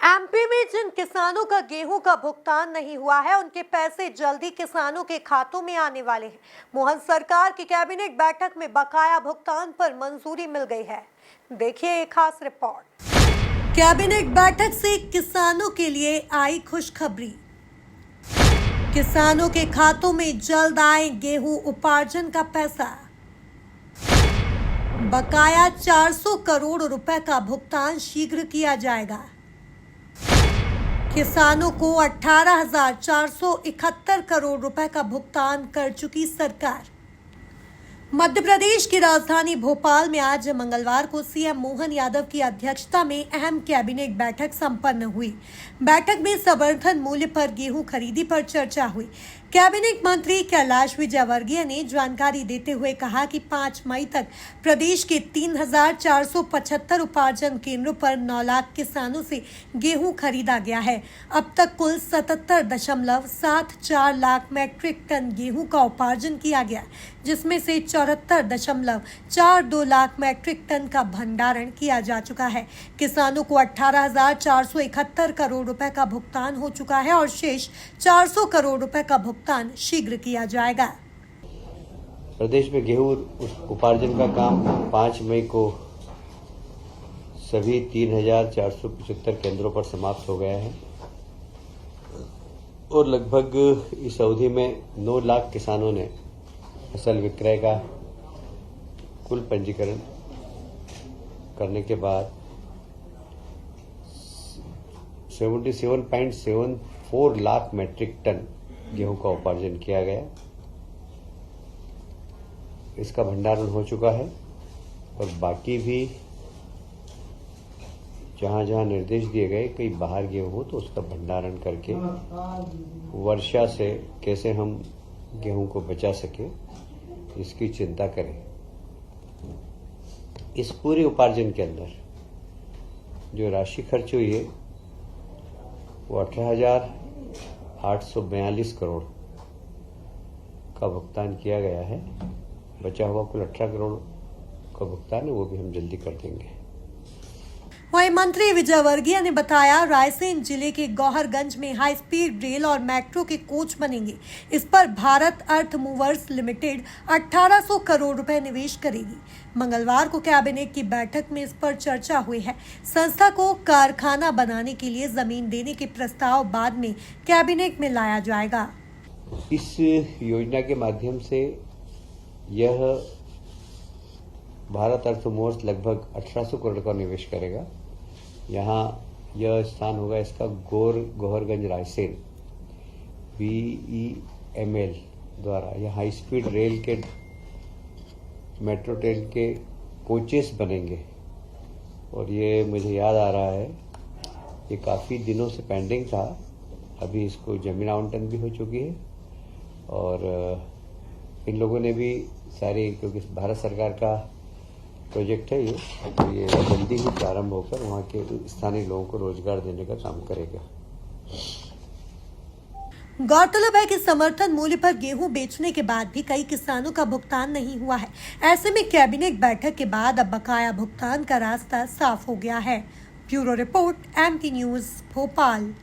MP में जिन किसानों का गेहूं का भुगतान नहीं हुआ है, उनके पैसे जल्दी किसानों के खातों में आने वाले हैं। मोहन सरकार की कैबिनेट बैठक में बकाया भुगतान पर मंजूरी मिल गई है। देखिए एक खास रिपोर्ट। कैबिनेट बैठक से किसानों के लिए आई खुशखबरी। किसानों के खातों में जल्द आए गेहूं उपार्जन का पैसा। बकाया 400 करोड़ रुपए का भुगतान शीघ्र किया जाएगा। किसानों को 18,471 करोड़ रुपए का भुगतान कर चुकी सरकार। मध्य प्रदेश की राजधानी भोपाल में आज मंगलवार को सीएम मोहन यादव की अध्यक्षता में अहम कैबिनेट बैठक संपन्न हुई। बैठक में समर्थन मूल्य पर गेहूं खरीदी पर चर्चा हुई। कैबिनेट मंत्री कैलाश विजयवर्गीय ने जानकारी देते हुए कहा कि 5 मई तक प्रदेश के 3,475 उपार्जन केंद्रों पर 9 लाख किसानों से गेहूं खरीदा गया है। अब तक कुल 77.74 लाख मैट्रिक टन गेहूं का उपार्जन किया गया, जिसमें से 74.42 लाख मैट्रिक टन का भंडारण किया जा चुका है। किसानों को 18,471 करोड़ रुपए का भुगतान हो चुका है और शेष 400 करोड़ रुपए का भुगतान शीघ्र किया जाएगा। प्रदेश में गेहूं उपार्जन का काम 5 मई को सभी 3,475 केंद्रों पर समाप्त हो गया है और लगभग इस अवधि में 9 लाख किसानों ने फसल विक्रय का कुल पंजीकरण करने के बाद 77.74 लाख मैट्रिक टन गेहूं का उपार्जन किया गया। इसका भंडारण हो चुका है और बाकी भी जहां जहां निर्देश दिए गए कहीं बाहर गेहूं हो तो उसका भंडारण करके वर्षा से कैसे हम गेहूं को बचा सके इसकी चिंता करें। इस पूरे उपार्जन के अंदर जो राशि खर्च हुई है वो 18,842 करोड़ का भुगतान किया गया है। बचा हुआ कुल 18 करोड़ का भुगतान है, वो भी हम जल्दी कर देंगे। वहीं मंत्री विजयवर्गीय ने बताया, रायसेन जिले के गौहरगंज में हाई स्पीड रेल और मेट्रो के कोच बनेंगे। इस पर भारत अर्थ मूवर्स लिमिटेड 1800 करोड़ रुपए निवेश करेगी। मंगलवार को कैबिनेट की बैठक में इस पर चर्चा हुई है। संस्था को कारखाना बनाने के लिए जमीन देने के प्रस्ताव बाद में कैबिनेट में लाया जाएगा। इस योजना के माध्यम से यह भारत अर्थ मूवर्स लगभग 1800 करोड़ का निवेश करेगा। यहाँ यह स्थान होगा इसका गौहरगंज रायसेन BEML द्वारा। यह हाई स्पीड रेल के मेट्रो ट्रेन के कोचेस बनेंगे और ये मुझे याद आ रहा है ये काफ़ी दिनों से पेंडिंग था। अभी इसको जमीन आवंटन भी हो चुकी है और इन लोगों ने भी सारी, क्योंकि भारत सरकार का प्रोजेक्ट है तो ये जल्दी ही प्रारंभ होकर वहाँ के स्थानीय लोगों को रोजगार देने का काम करेगा। गौरतलब है कि समर्थन मूल्य पर गेहूं बेचने के बाद भी कई किसानों का भुगतान नहीं हुआ है। ऐसे में कैबिनेट बैठक के बाद अब बकाया भुगतान का रास्ता साफ हो गया है। Bureau report, MP news, Bhopal.